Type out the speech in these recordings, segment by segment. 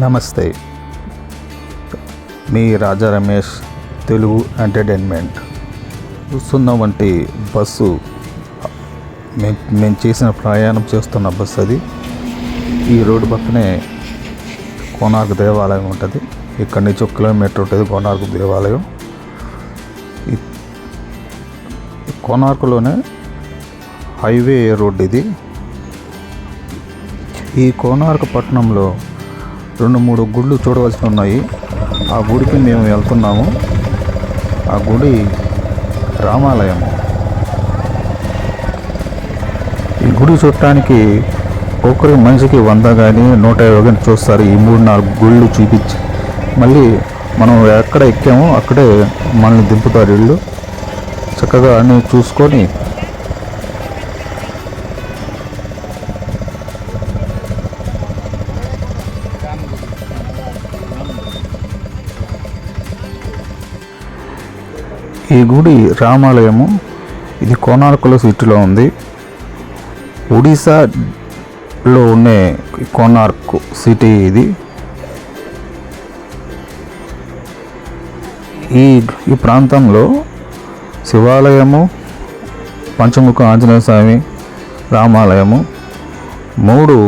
నమస్తే, మీ రాజా రమేష్ తెలుగు ఎంటర్టైన్మెంట్. చూస్తున్న వంటి బస్సు మేము చేసిన ప్రయాణం చేస్తున్న బస్సు అది. ఈ రోడ్డు పక్కనే కోనార్క్ దేవాలయం ఉంటుంది. ఇక్కడి నుంచి 1 కిలోమీటర్ ఉంటుంది కోనార్క్ దేవాలయం. కోనార్క్లోనే హైవే రోడ్డు ఇది. ఈ కోనార్క్ పట్టణంలో 2-3 గుళ్ళు చూడవలసి ఉన్నాయి. ఆ గుడికి మేము వెళ్తున్నాము. ఆ గుడి రామాలయం. ఈ గుడి చూడటానికి ఒక్కొక్కరి మనిషికి 100 కానీ 150 కానీ చూస్తారు. ఈ 3-4 గుళ్ళు చూపించి మళ్ళీ మనం ఎక్కడ ఎక్కామో అక్కడే మనల్ని దింపుతారు. ఇళ్ళు చక్కగా అన్నీ చూసుకొని ఈ గుడి రామాలయము. ఇది కోనార్క్లో సిటీలో ఉంది. ఒడిశాలో ఉండే కోనార్క్ సిటీ ఇది. ఈ ప్రాంతంలో శివాలయము, పంచముఖ ఆంజనేయ స్వామి, రామాలయము 3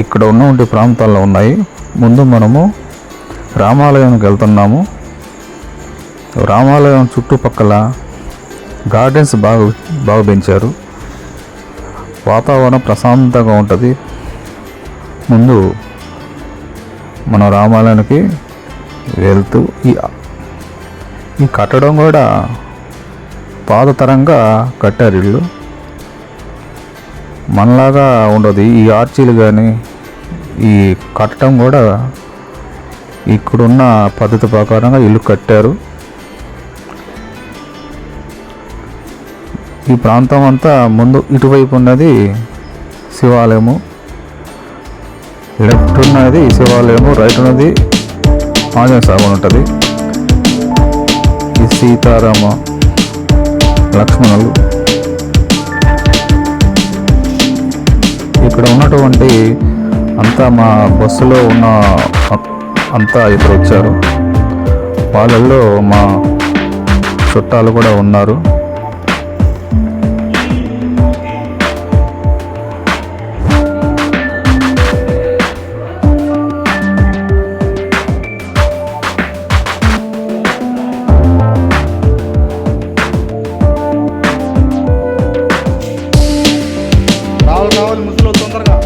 ఇక్కడ ఉన్న ప్రాంతాల్లో ఉన్నాయి. ముందు మనము రామాలయానికి వెళ్తున్నాము. రామాలయం చుట్టుపక్కల గార్డెన్స్ బాగా పెంచారు. వాతావరణం ప్రశాంతంగా ఉంటుంది. ముందు మన రామాలయానికి వెళ్తూ ఈ కట్టడం కూడా పాతతరంగా కట్టారు. ఇల్లు మనలాగా ఉండదు. ఈ ఆర్చీలు కానీ ఈ కట్టడం కూడా ఇక్కడున్న పద్ధతి ప్రకారంగా ఇల్లు కట్టారు. ఈ ప్రాంతం అంతా ముందు ఇటువైపు ఉన్నది శివాలయము, లెఫ్ట్ ఉన్నది శివాలయము, రైట్ ఉన్నది ఆంజనేయ స్వామి ఉంటుంది. ఈ సీతారామ లక్ష్మణులు. ఇక్కడ ఉన్నటువంటి అంతా మా బస్సులో ఉన్న అంతా ఇక్కడ వచ్చారు. వాళ్ళల్లో మా చుట్టాలు కూడా ఉన్నారు. రావాలి ముసలో తొందరగా.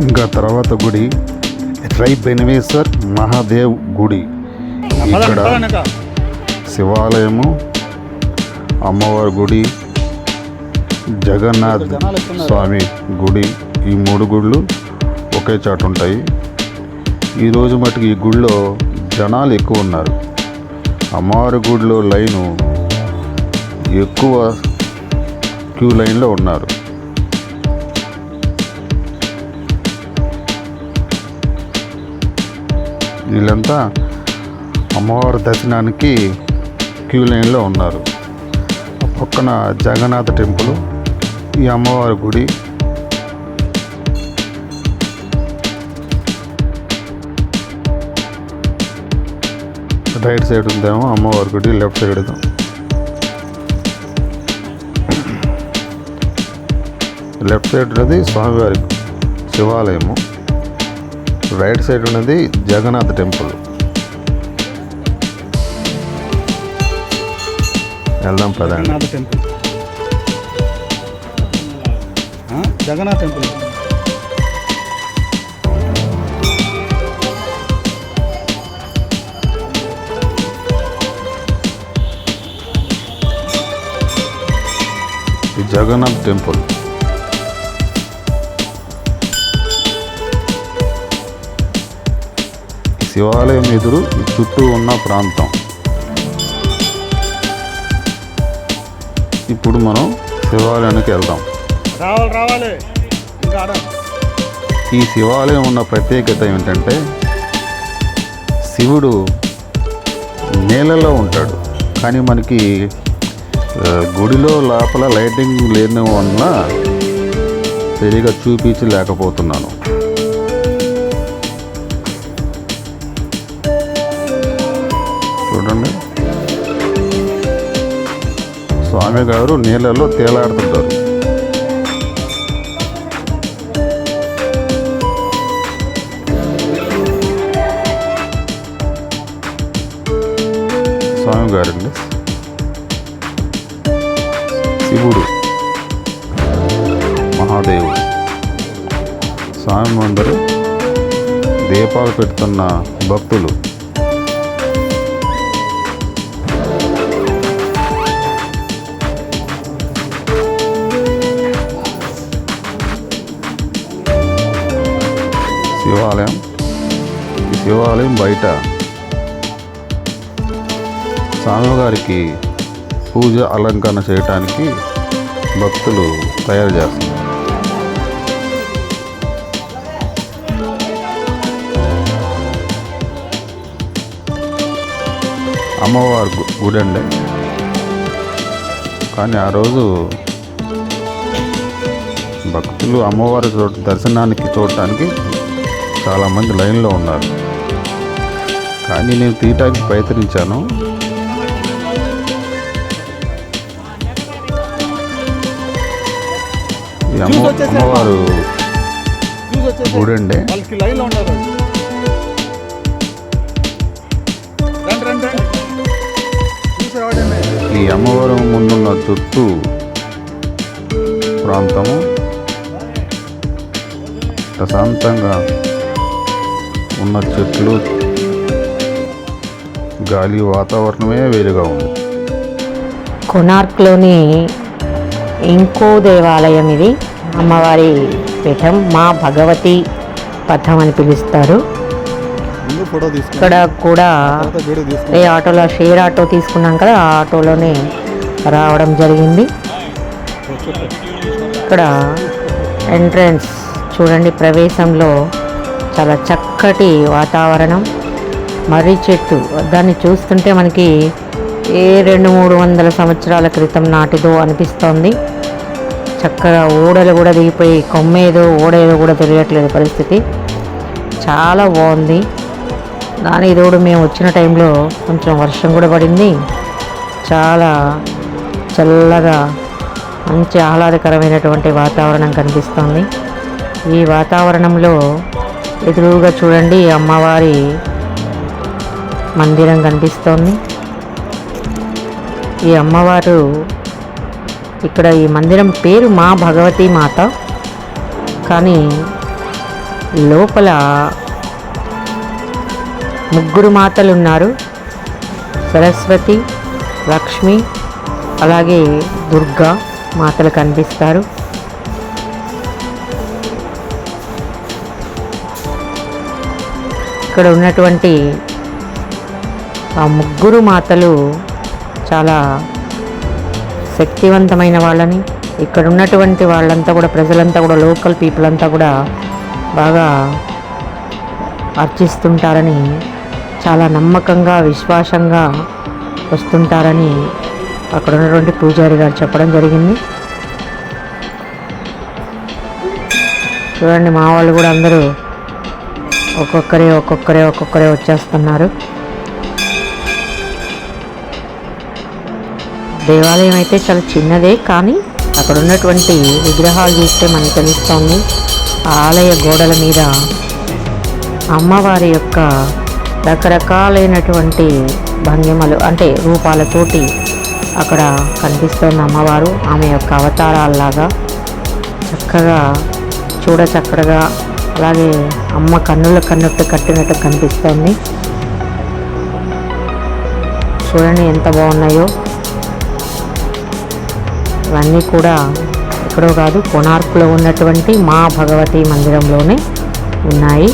ఇంకా తర్వాత గుడి బెనవేశ్వర్ మహాదేవ్ గుడి. ఇక్కడ శివాలయము, అమ్మవారి గుడి, జగన్నాథ్ స్వామి గుడి, ఈ 3 గుళ్ళు ఒకే చాటు ఉంటాయి. ఈరోజు మటుకు ఈ గుడిలో జనాలు ఎక్కువ ఉన్నారు. అమ్మవారి గుడిలో లైను ఎక్కువ క్యూ లైన్లో ఉన్నారు. వీళ్ళంతా అమ్మవారి దర్శనానికి క్యూ లైన్లో ఉన్నారు. పక్కన జగన్నాథ టెంపుల్, ఈ అమ్మవారి గుడి. రైట్ సైడ్ ఉందేమో అమ్మవారి గుడి, లెఫ్ట్ సైడ్ లెఫ్ట్ సైడ్ ఉన్నది స్వామివారి శివాలయము, రైట్ సైడ్ ఉన్నది జగన్నాథ్ టెంపుల్. వెళ్దాం పదండి. జగన్నాథ టెంపుల్. జగన్నాథ్ టెంపుల్. ఈ జగన్నాథ్ టెంపుల్. ఈ శివాలయం ఎదురు ఈ చుట్టూ ఉన్న ప్రాంతం. ఇప్పుడు మనం శివాలయానికి వెళ్దాం. రావాలి ఇంకా ఆడ. ఈ శివాలయం ఉన్న ప్రత్యేకత ఏమిటంటే శివుడు నేలలో ఉంటాడు, కానీ మనకి గుడిలో లోపల లైటింగ్ లేని వల్ల సరిగా చూపించలేకపోతున్నాను. చూడండి, స్వామి గారు నీళ్ళలో తేలాడుతుంటారు. స్వామి గారండి, శివుడు, మహాదేవుడు. స్వామి ముందర దీపాలు పెడుతున్న భక్తులు. శివాలయం. ఈ శివాలయం బయట స్వామివారికి పూజ అలంకరణ చేయటానికి భక్తులు తయారు చేస్తారు. అమ్మవారి గుడి అండి, కానీ ఆ రోజు భక్తులు అమ్మవారి దర్శనానికి చూడటానికి చాలామంది లైన్లో ఉన్నారు. కానీ నేను తీయటానికి ప్రయత్నించాను. ఈ అమ్మవారు గుడి అండి. వాళ్ళకి లైన్లో ఉన్నారు. ఈ అమ్మవారు ముందున్న చుట్టూ ప్రాంతము ప్రశాంతంగా ఉన్న చెట్లు, గాలి, వాతావరణమే వేరుగా ఉంది. కొనార్క్లోని ఇంకో దేవాలయం ఇది. అమ్మవారి పీఠం, మా భగవతి పథం అని పిలుస్తారు. ఇక్కడ కూడా ఏ ఆటోలో షేర్ ఆటో తీసుకున్నాం కదా, ఆ ఆటోలోనే రావడం జరిగింది. ఇక్కడ ఎంట్రన్స్ చూడండి, ప్రవేశంలో చాలా చక్కటి వాతావరణం, మర్రి చెట్టు. దాన్ని చూస్తుంటే మనకి ఏ 200-300 సంవత్సరాల క్రితం నాటిదో అనిపిస్తోంది. చక్కగా ఓడలు కూడా దిగిపోయి కొమ్మేదో ఓడేదో కూడా తెలియట్లేదు పరిస్థితి. చాలా బాగుంది. దాని తోడు మేము వచ్చిన టైంలో కొంచెం వర్షం కూడా పడింది. చాలా చల్లగా మంచి ఆహ్లాదకరమైనటువంటి వాతావరణం కనిపిస్తోంది. ఈ వాతావరణంలో ఎదురుగా చూడండి అమ్మవారి మందిరం కనిపిస్తోంది. ఈ అమ్మవారు ఇక్కడ ఈ మందిరం పేరు మా భగవతి మాత, కానీ లోపల 3 మాతలు ఉన్నారు. సరస్వతి, లక్ష్మి, అలాగే దుర్గా మాతలు కనిపిస్తారు. ఇక్కడ ఉన్నటువంటి ఆ 3 మాతలు చాలా శక్తివంతమైన వాళ్ళని, ఇక్కడ ఉన్నటువంటి వాళ్ళంతా కూడా, ప్రజలంతా కూడా, లోకల్ పీపుల్ అంతా కూడా బాగా అర్చిస్తుంటారని, చాలా నమ్మకంగా విశ్వాసంగా వస్తుంటారని అక్కడ ఉన్నటువంటి పూజారి గారు చెప్పడం జరిగింది. చూడండి, మా వాళ్ళు కూడా అందరూ ఒక్కొక్కరే వచ్చేస్తున్నారు. దేవాలయం అయితే చాలా చిన్నదే, కానీ అక్కడ ఉన్నటువంటి విగ్రహాలు చూస్తే మనకు తెలుస్తుంది. ఆ ఆలయ గోడల మీద అమ్మవారి యొక్క రకరకాలైనటువంటి భంగిమలు అంటే రూపాలతోటి అక్కడ కనిపిస్తున్న అమ్మవారు ఆమె యొక్క అవతారాల్లాగా చక్కగా చూడచక్కగా, అలాగే అమ్మ కన్నుల కన్నుట్టు కట్టినట్టు కనిపిస్తుంది. చూడండి ఎంత బాగున్నాయో. ఇవన్నీ కూడా ఎక్కడో కాదు, కోణార్కులో ఉన్నటువంటి మా భగవతి మందిరంలోనే ఉన్నాయి.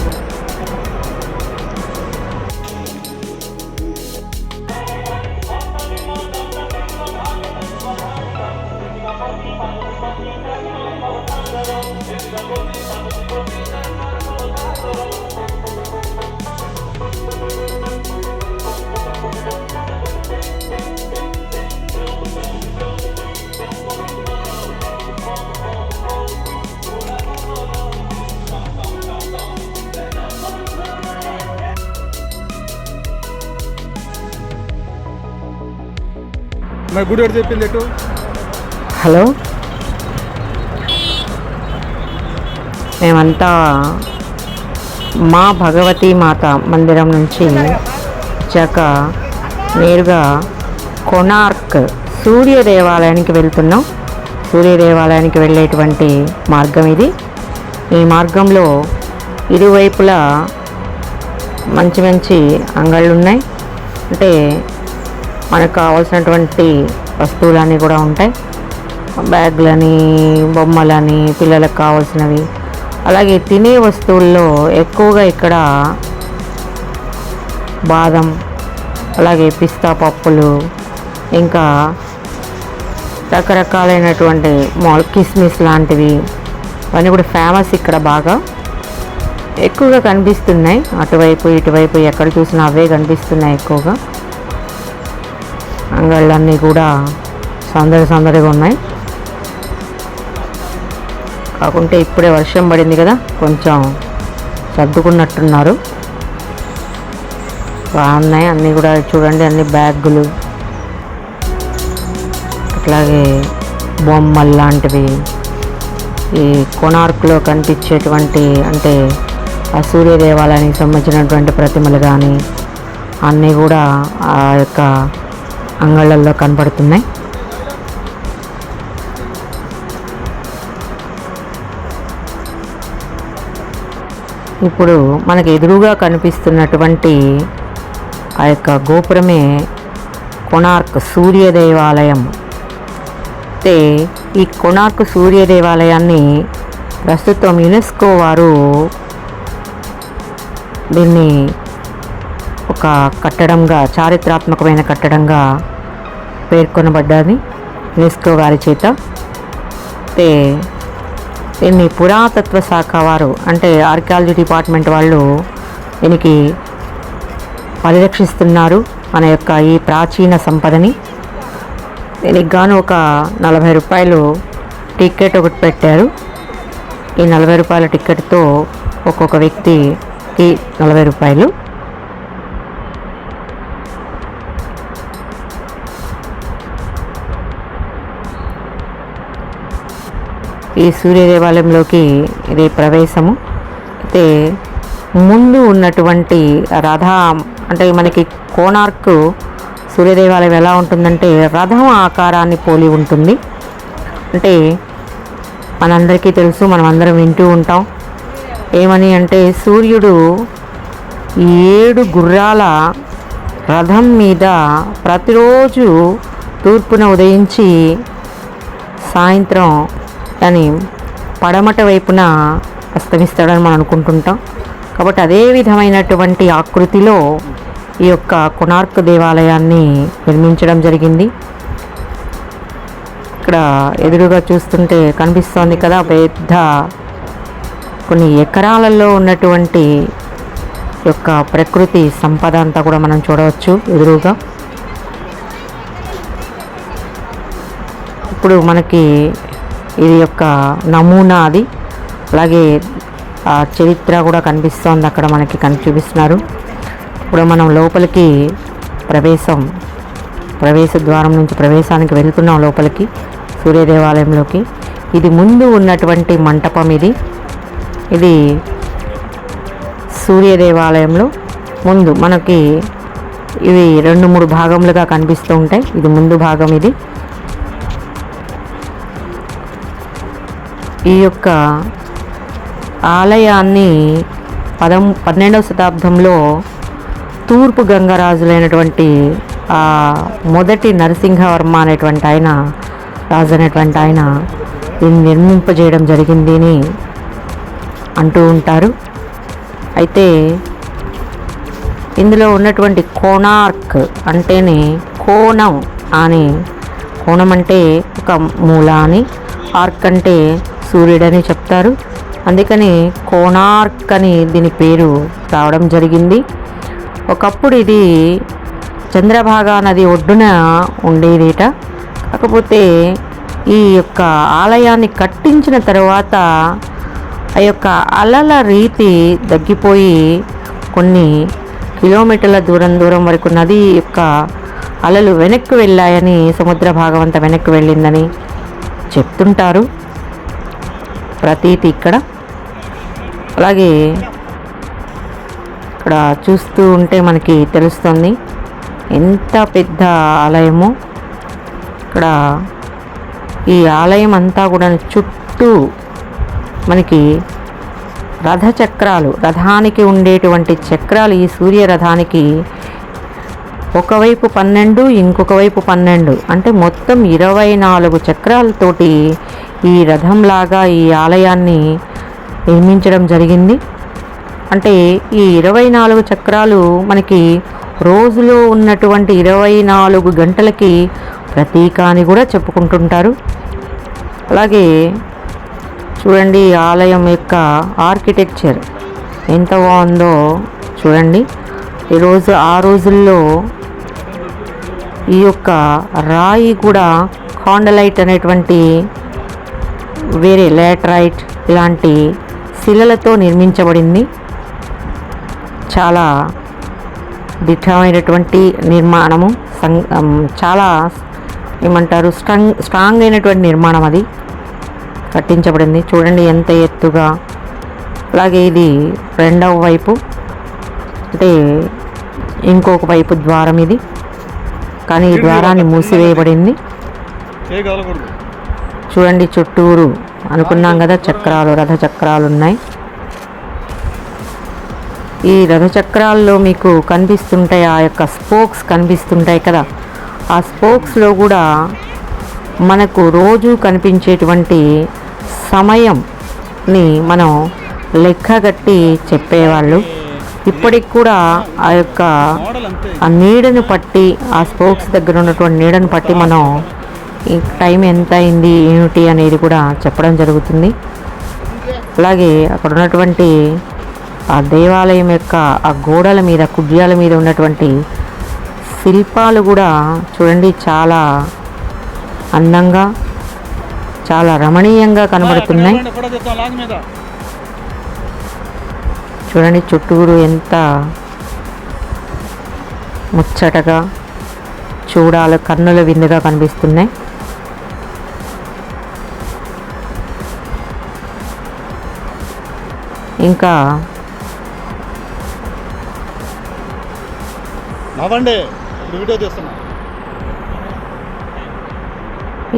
మరి గుడి ఎవరు చెప్పింది ఎటు? హలో, మేమంతా మా భగవతి మాత మందిరం నుంచి వచ్చాక నేరుగా కోణార్క్ సూర్య దేవాలయానికి వెళ్తున్నాం. సూర్య దేవాలయానికి వెళ్ళేటువంటి మార్గం ఇది. ఈ మార్గంలో ఇరువైపులా మంచి మంచి అంగళ్ళు ఉన్నాయి. అంటే మనకు కావాల్సినటువంటి వస్తువులన్నీ కూడా ఉంటాయి. బ్యాగులని, బొమ్మలని, పిల్లలకు కావాల్సినవి, అలాగే తినే వస్తువుల్లో ఎక్కువగా ఇక్కడ బాదం, అలాగే పిస్తా పప్పులు, ఇంకా రకరకాలైనటువంటి కిస్మిస్ లాంటివి అవన్నీ కూడా ఫేమస్ ఇక్కడ బాగా ఎక్కువగా కనిపిస్తున్నాయి. అటువైపు ఇటువైపు ఎక్కడ చూసినా అవే కనిపిస్తున్నాయి ఎక్కువగా. అంగళ్ళన్నీ కూడా సందడిగా ఉన్నాయి. కాకుంటే ఇప్పుడే వర్షం పడింది కదా, కొంచెం సర్దుకున్నట్టున్నారు. బాగున్నాయి అన్నీ కూడా. చూడండి, అన్ని బ్యాగులు, అట్లాగే బొమ్మలు లాంటివి, ఈ కోణార్క్లో కనిపించేటువంటి అంటే ఆ సూర్య దేవాలయానికి సంబంధించినటువంటి ప్రతిమలు కానీ అన్నీ కూడా ఆ యొక్క అంగళ్ళల్లో కనపడుతున్నాయి. ఇప్పుడు మనకు ఎదురుగా కనిపిస్తున్నటువంటి ఆ యొక్క గోపురమే కోణార్క్ సూర్య దేవాలయం. అయితే ఈ కోణార్క్ సూర్య దేవాలయాన్ని ప్రస్తుతం యునెస్కో వారు దీన్ని ఒక కట్టడంగా, చారిత్రాత్మకమైన కట్టడంగా పేర్కొనబడ్డది యునెస్కో వారి చేత. అయితే దీన్ని పురాతత్వ శాఖ వారు అంటే ఆర్కియాలజీ డిపార్ట్మెంట్ వాళ్ళు దీనికి పరిరక్షిస్తున్నారు మన యొక్క ఈ ప్రాచీన సంపదని. దీనికి గాను ఒక 40 రూపాయలు టికెట్ ఒకటి పెట్టారు. ఈ 40 రూపాయల టికెట్తో ఒక్కొక్క వ్యక్తికి 40 రూపాయలు. ఈ సూర్య దేవాలయంలోకి ఇది ప్రవేశము. అయితే ముందు ఉన్నటువంటి రథ అంటే మనకి కోణార్క్ సూర్య దేవాలయం ఎలా ఉంటుందంటే రథం ఆకారాన్ని పోలి ఉంటుంది. అంటే మనందరికీ తెలుసు, మనం అందరం వింటూ ఉంటాం. ఏమని అంటే సూర్యుడు 7 గుర్రాల రథం మీద ప్రతిరోజు తూర్పున ఉదయించి సాయంత్రం కానీ పడమట వైపున అస్తమిస్తాడని మనం అనుకుంటుంటాం. కాబట్టి అదే విధమైనటువంటి ఆకృతిలో ఈ యొక్క కోణార్క్ దేవాలయాన్ని నిర్మించడం జరిగింది. ఇక్కడ ఎదురుగా చూస్తుంటే కనిపిస్తోంది కదా, పెద్ద కొన్ని ఎకరాలలో ఉన్నటువంటి యొక్క ప్రకృతి సంపద అంతా కూడా మనం చూడవచ్చు ఎదురుగా. ఇప్పుడు మనకి ఇది యొక్క నమూనా అది, అలాగే ఆ చరిత్ర కూడా కనిపిస్తోంది అక్కడ మనకి చూపిస్తున్నారు. ఇప్పుడు మనం లోపలికి ప్రవేశం ప్రవేశ ద్వారం నుంచి ప్రవేశానికి వెళ్తున్నాం లోపలికి, సూర్య దేవాలయంలోకి. ఇది ముందు ఉన్నటువంటి మంటపం. ఇది సూర్య దేవాలయంలో ముందు మనకి ఇవి 2-3 భాగములుగా కనిపిస్తూ ఉంటాయి. ఇది ముందు భాగం. ఇది ఈ యొక్క ఆలయాన్ని 12వ శతాబ్దంలో తూర్పు గంగరాజులైనటువంటి మొదటి నరసింహవర్మ అనేటువంటి ఆయన, రాజు అనేటువంటి ఆయన దీన్ని నిర్మింపజేయడం జరిగింది అని అంటూ ఉంటారు. అయితే ఇందులో ఉన్నటువంటి కోణార్క్ అంటేనే కోణం అని, కోణం అంటే ఒక మూల అని, ఆర్క్ అంటే సూర్యుడని చెప్తారు. అందుకని కోణార్క్ అని దీని పేరు రావడం జరిగింది. ఒకప్పుడు ఇది చంద్రభాగా నది ఒడ్డున ఉండేదిట. కాకపోతే ఈ యొక్క ఆలయాన్ని కట్టించిన తర్వాత ఆ యొక్క అలల రీతి తగ్గిపోయి కొన్ని కిలోమీటర్ల దూరం వరకు నది యొక్క అలలు వెనక్కి వెళ్ళాయని, సముద్ర భాగం అంతా వెనక్కి వెళ్ళిందని చెప్తుంటారు. ప్రతీతి ఇక్కడ. అలాగే ఇక్కడ చూస్తూ ఉంటే మనకి తెలుస్తుంది ఎంత పెద్ద ఆలయమో. ఇక్కడ ఈ ఆలయం అంతా కూడా చుట్టూ మనకి రథచక్రాలు, రథానికి ఉండేటువంటి చక్రాలు, ఈ సూర్య రథానికి ఒకవైపు 12 ఇంకొక వైపు 12 అంటే మొత్తం 24 చక్రాలతోటి ఈ రథంలాగా ఈ ఆలయాన్ని నిర్మించడం జరిగింది. అంటే ఈ 24 చక్రాలు మనకి రోజులో ఉన్నటువంటి 24 గంటలకి ప్రతీక అని కూడా చెప్పుకుంటుంటారు. అలాగే చూడండి ఈ ఆలయం యొక్క ఆర్కిటెక్చర్ ఎంత బాగుందో చూడండి. ఆ రోజుల్లో ఈ యొక్క రాయి కూడా కాండలైట్ అనేటువంటి వేరే లాటరైట్ ఇలాంటి శిలలతో నిర్మించబడింది. చాలా దిట్టమైనటువంటి నిర్మాణము, చాలా ఏమంటారు స్ట్రాంగ్ అయినటువంటి నిర్మాణం అది కట్టించబడింది. చూడండి ఎంత ఎత్తుగా. అలాగే ఇది రెండవ వైపు, అంటే ఇంకొక వైపు ద్వారం ఇది, కానీ ఈ ద్వారాన్ని మూసివేయబడింది. చూడండి చుట్టూరు అనుకున్నాం కదా చక్రాలు, రథ చక్రాలు ఉన్నాయి. ఈ రథచక్రాల్లో మీకు కనిపిస్తుంటాయి ఆ యొక్క స్పోక్స్ కనిపిస్తుంటాయి కదా. ఆ స్పోక్స్లో కూడా మనకు రోజు కనిపించేటువంటి సమయంని మనం లెక్కగట్టి చెప్పేవాళ్ళు. ఇప్పటికి కూడా ఆ యొక్క ఆ నీడను పట్టి, ఆ స్పోక్స్ దగ్గర ఉన్నటువంటి నీడను పట్టి మనం ఈ టైం ఎంత అయింది ఏమిటి అనేది కూడా చెప్పడం జరుగుతుంది. అలాగే అక్కడ ఉన్నటువంటి ఆ దేవాలయం యొక్క ఆ గోడల మీద, కుడ్యాల మీద ఉన్నటువంటి శిల్పాలు కూడా చూడండి చాలా అందంగా, చాలా రమణీయంగా కనబడుతున్నాయి. చూడండి చుట్టూరు ఎంత ముచ్చటగా, చూడాలి కన్నుల విందుగా కనిపిస్తున్నాయి. ఇంకా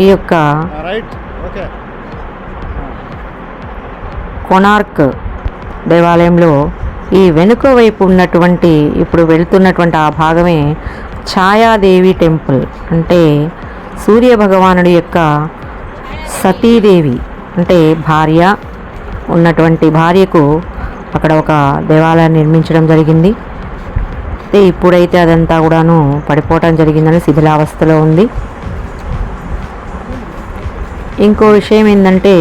ఈ యొక్క కోణార్క్ దేవాలయంలో ఈ వెనుక వైపు ఉన్నటువంటి, ఇప్పుడు వెళ్తున్నటువంటి ఆ భాగమే ఛాయాదేవి టెంపుల్. అంటే సూర్య భగవానుడి యొక్క సతీదేవి, అంటే భార్య ఉన్నటువంటి భార్యకు అక్కడ ఒక దేవాలయాన్ని నిర్మించడం జరిగింది. అయితే ఇప్పుడైతే అదంతా కూడాను పడిపోవటం జరిగిందని శిథిలావస్థలో ఉంది. ఇంకో విషయం ఏంటంటే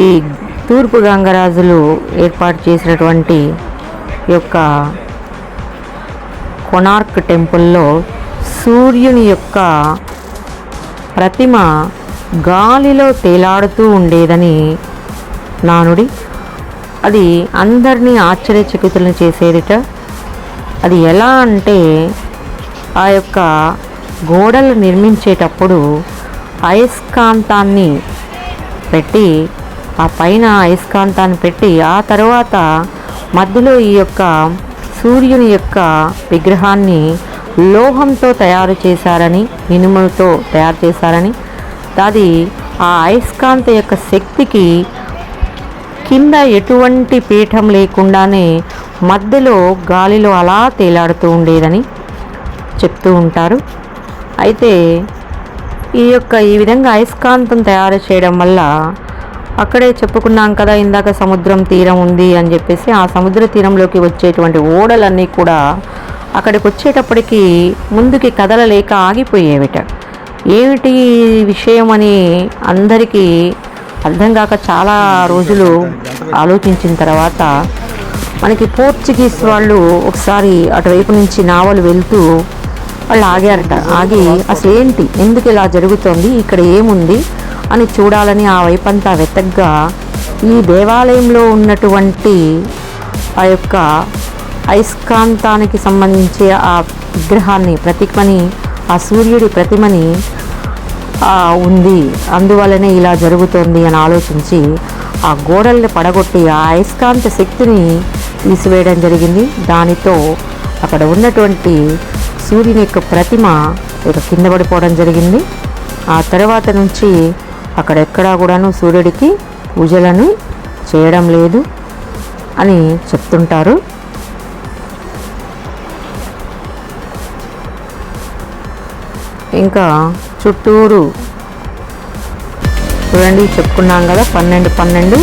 ఈ తూర్పు గంగరాజులు ఏర్పాటు చేసినటువంటి యొక్క కోణార్క్ టెంపుల్లో సూర్యుని యొక్క ప్రతిమ గాలిలో తేలాడుతూ ఉండేదని నానుడి. అది అందరినీ ఆశ్చర్యచకితులను చేసేదిట. అది ఎలా అంటే ఆ యొక్క గోడలు నిర్మించేటప్పుడు అయస్కాంతాన్ని పెట్టి, ఆ పైన అయస్కాంతాన్ని పెట్టి, ఆ తర్వాత మధ్యలో ఈ యొక్క సూర్యుని యొక్క విగ్రహాన్ని లోహంతో తయారు చేశారని, ఇనుముతో తయారు చేశారని, అది ఆ అయస్కాంత యొక్క శక్తికి కింద ఎటువంటి పీఠం లేకుండానే మధ్యలో గాలిలో అలా తేలాడుతూ ఉండేదని చెప్తూ ఉంటారు. అయితే ఈ విధంగా అయస్కాంతం తయారు చేయడం వల్ల, అక్కడే చెప్పుకున్నాం కదా ఇందాక సముద్రం తీరం ఉంది అని చెప్పేసి, ఆ సముద్ర తీరంలోకి వచ్చేటువంటి ఓడలన్నీ కూడా అక్కడికి వచ్చేటప్పటికి ముందుకి కదలలేక ఆగిపోయేవిట. ఏమిటి విషయం అని అందరికీ అర్థం కాక చాలా రోజులు ఆలోచించిన తర్వాత మనకి పోర్చుగీస్ వాళ్ళు ఒకసారి అటువైపు నుంచి నావలు వెళ్తూ వాళ్ళు ఆగారట. ఆగి అసలు ఏంటి, ఎందుకు ఇలా జరుగుతోంది, ఇక్కడ ఏముంది అని చూడాలని ఆ వైపంతా వెతగ్గా ఈ దేవాలయంలో ఉన్నటువంటి ఆ యొక్క అయస్కాంతానికి సంబంధించి ఆ విగ్రహాన్ని, ప్రతిమని, ఆ సూర్యుడి ప్రతిమని ఉంది, అందువల్లనే ఇలా జరుగుతోంది అని ఆలోచించి ఆ గోడల్ని పడగొట్టి ఆ అయస్కాంత శక్తిని తీసివేయడం జరిగింది. దానితో అక్కడ ఉన్నటువంటి సూర్యుని యొక్క ప్రతిమ కింద పడిపోవడం జరిగింది. ఆ తర్వాత నుంచి అక్కడెక్కడా కూడాను సూర్యుడికి పూజలను చేయడం లేదు అని చెప్తుంటారు. ఇంకా చుట్టూరు చూడండి, చెప్పుకున్నాం కదా 12 12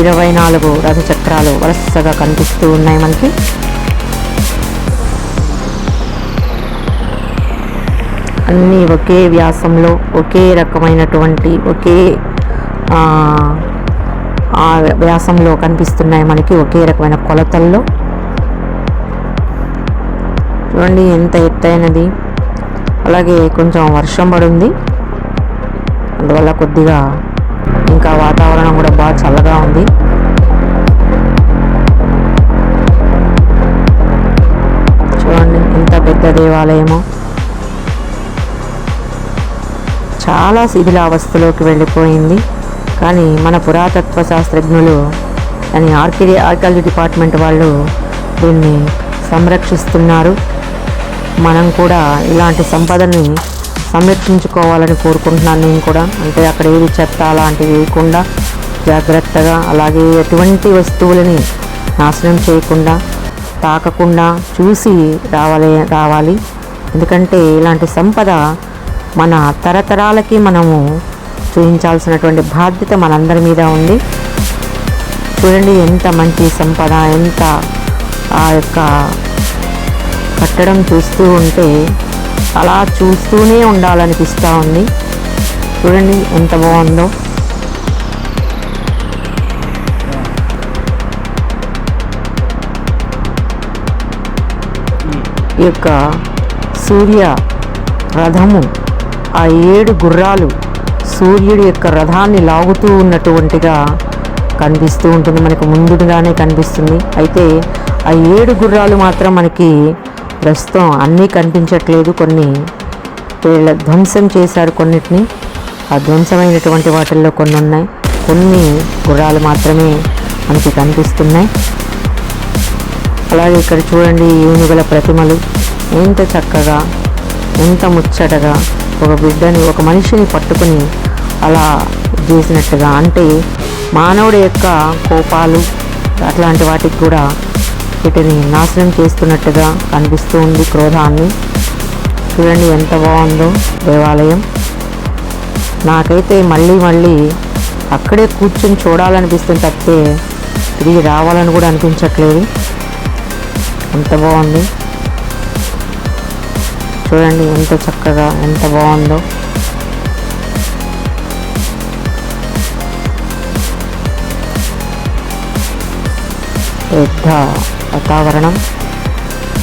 24 రథచక్రాలు వరుసగా కనిపిస్తూ ఉన్నాయి మనకి. అన్నీ ఒకే వ్యాసంలో, ఒకే రకమైనటువంటి ఆ వ్యాసంలో కనిపిస్తున్నాయి మనకి, ఒకే రకమైన కొలతల్లో. చూడండి ఎంత ఎత్తైనది. అలాగే కొంచెం వర్షం పడింది, అందువల్ల కొద్దిగా ఇంకా వాతావరణం కూడా బాగా చల్లగా ఉంది. చూడండి ఎంత పెద్ద దేవాలయమో. చాలా శిథిలావస్థలోకి వెళ్ళిపోయింది. కానీ మన పురాతత్వ శాస్త్రజ్ఞులు అని ఆర్కియాలజీ డిపార్ట్మెంట్ వాళ్ళు దీన్ని సంరక్షిస్తున్నారు. మనం కూడా ఇలాంటి సంపదని సంరక్షించుకోవాలని కోరుకుంటున్నాను నేను కూడా. అంటే అక్కడ ఏది చెత్త అలాంటివి వేయకుండా జాగ్రత్తగా, అలాగే ఎటువంటి వస్తువులని నాశనం చేయకుండా, తాకకుండా చూసి రావాలి. ఎందుకంటే ఇలాంటి సంపద మన తరతరాలకి మనము చూపించాల్సినటువంటి బాధ్యత మనందరి మీద ఉంది. చూడండి ఎంత మంచి సంపద, ఎంత ఆ యొక్క కట్టడం చూస్తూ ఉంటే అలా చూస్తూనే ఉండాలనిపిస్తూ ఉంది. చూడండి ఎంత బాగుందో. ఈ యొక్క సూర్య రథము, ఆ 7 గుర్రాలు సూర్యుడి యొక్క రథాన్ని లాగుతూ ఉన్నటువంటిగా కనిపిస్తూ ఉంటుంది, మనకు ముందుగానే కనిపిస్తుంది. అయితే ఆ 7 గుర్రాలు మాత్రం మనకి ప్రస్తుతం అన్నీ కనిపించట్లేదు. కొన్ని వీళ్ళ ధ్వంసం చేశారు కొన్నిటిని. ఆ ధ్వంసమైనటువంటి వాటిల్లో కొన్ని ఉన్నాయి, కొన్ని గుర్రాలు మాత్రమే మనకి కనిపిస్తున్నాయి. అలాగే ఇక్కడ చూడండి ఏనుగుల ప్రతిమలు ఎంత చక్కగా, ఎంత ముచ్చటగా ఒక బిడ్డని, ఒక మనిషిని పట్టుకుని అలా చేసినట్టుగా, అంటే మానవుడి యొక్క కోపాలు అట్లాంటి వాటికి కూడా వీటిని నాశనం చేస్తున్నట్టుగా కనిపిస్తూ ఉంది, క్రోధాన్ని. చూడండి ఎంత బాగుందో దేవాలయం. నాకైతే మళ్ళీ అక్కడే కూర్చొని చూడాలనిపిస్తుంది తప్పితే తిరిగి రావాలని కూడా అనిపించట్లేదు. ఎంత బాగుంది చూడండి, ఎంత చక్కగా, ఎంత బాగుందో. పెద్ద వాతావరణం,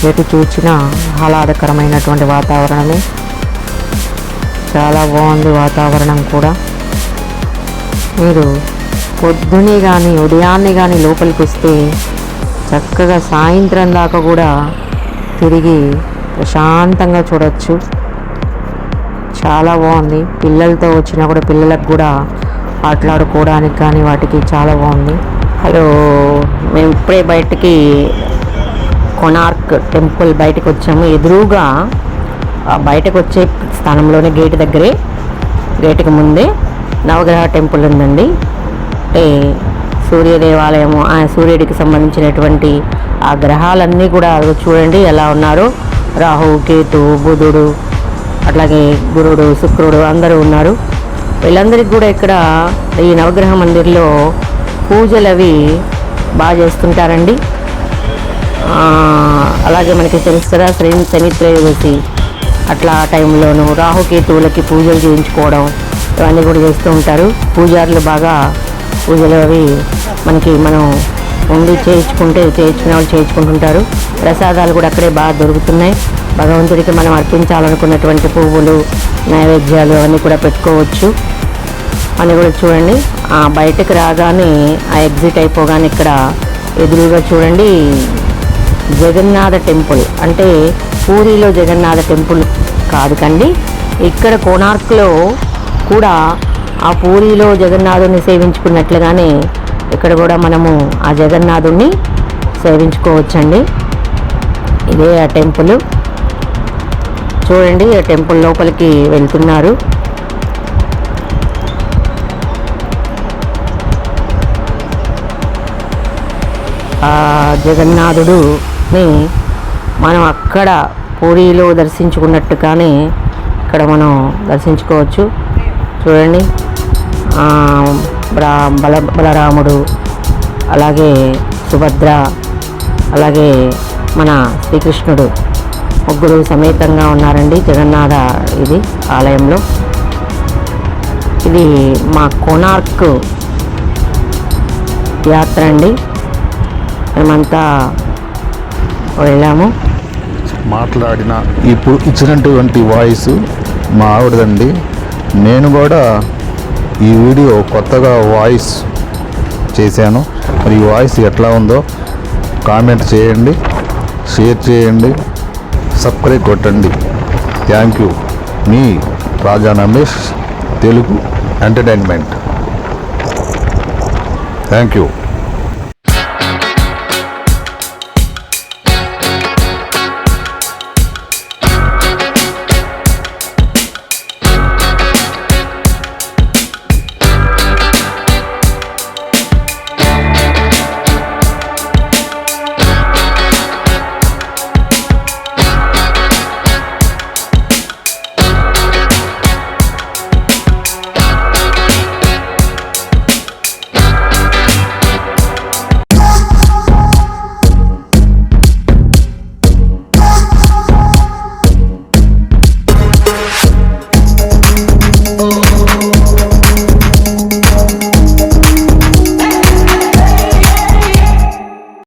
ఎటు చూచినా ఆహ్లాదకరమైనటువంటి వాతావరణమే. చాలా బాగుంది వాతావరణం కూడా. మీరు పొద్దునే కానీ ఉదయాన్నే కానీ లోపలికి వస్తే చక్కగా సాయంత్రం దాకా కూడా తిరిగి ప్రశాంతంగా చూడొచ్చు. చాలా బాగుంది. పిల్లలతో వచ్చినా కూడా పిల్లలకు కూడా ఆటలాడుకోవడానికి కానీ వాటికి చాలా బాగుంది. హలో, మేము ఇప్పుడే బయటికి కొనార్క్ టెంపుల్ బయటకు వచ్చాము. ఎదురుగా బయటకు వచ్చే స్థానంలోనే గేటుకి ముందే నవగ్రహ టెంపుల్ ఉందండి. అంటే సూర్య దేవాలయము, ఆ సూర్యుడికి సంబంధించినటువంటి ఆ గ్రహాలన్నీ కూడా చూడండి ఎలా ఉన్నారో. రాహు, కేతు, బుధుడు, అట్లాగే గురుడు, శుక్రుడు అందరూ ఉన్నారు. వీళ్ళందరికీ కూడా ఇక్కడ ఈ నవగ్రహ మందిర్లో పూజలు అవి బాగా చేస్తుంటారండి. అలాగే మనకి తెలుసు కదా, శని త్రయోదశి అట్లా టైంలోనూ రాహుకేతువులకి పూజలు చేయించుకోవడం ఇవన్నీ కూడా చేస్తూ ఉంటారు. పూజారులు బాగా పూజలు అవి మనం ఉండి చేయించుకునే వాళ్ళు చేయించుకుంటుంటారు. ప్రసాదాలు కూడా అక్కడే బాగా దొరుకుతున్నాయి. భగవంతుడికి మనం అర్పించాలనుకున్నటువంటి పువ్వులు, నైవేద్యాలు అవన్నీ కూడా పెట్టుకోవచ్చు అని కూడా చూడండి. బయటకు రాగానే ఆ ఎగ్జిట్ అయిపోగానే ఇక్కడ ఎదురుగా చూడండి జగన్నాథ టెంపుల్. అంటే పూరిలో జగన్నాథ టెంపుల్ కాదు కండి, ఇక్కడ కోణార్క్లో కూడా ఆ పూరిలో జగన్నాథుని సేవించుకున్నట్లుగానే ఇక్కడ కూడా మనము ఆ జగన్నాథుని సేవించుకోవచ్చండి. ఇదే ఆ టెంపుల్. చూడండి ఆ టెంపుల్ లోపలికి వెళ్తున్నారు. ఆ జగన్నాథుడుని మనం అక్కడ పూరిలో దర్శించుకున్నట్టుగానే ఇక్కడ మనం దర్శించుకోవచ్చు. చూడండి బలరాముడు, అలాగే సుభద్ర, అలాగే మన శ్రీకృష్ణుడు ముగ్గురు సమేతంగా ఉన్నారండి జగన్నాథ ఆలయంలో. ఇది మా కోణార్క్ యాత్ర అండి. మేమంతా వెళ్ళాము. మాట్లాడిన ఇప్పుడు ఇచ్చినటువంటి వాయిస్ మా ఆవిడదండి. నేను కూడా ఈ వీడియో కొత్తగా వాయిస్ చేశాను. మరి ఈ వాయిస్ ఎట్లా ఉందో కామెంట్ చేయండి, షేర్ చేయండి, సబ్స్క్రైబ్ కొట్టండి. Thank you. Me Raja Ramesh, Telugu entertainment. Thank you.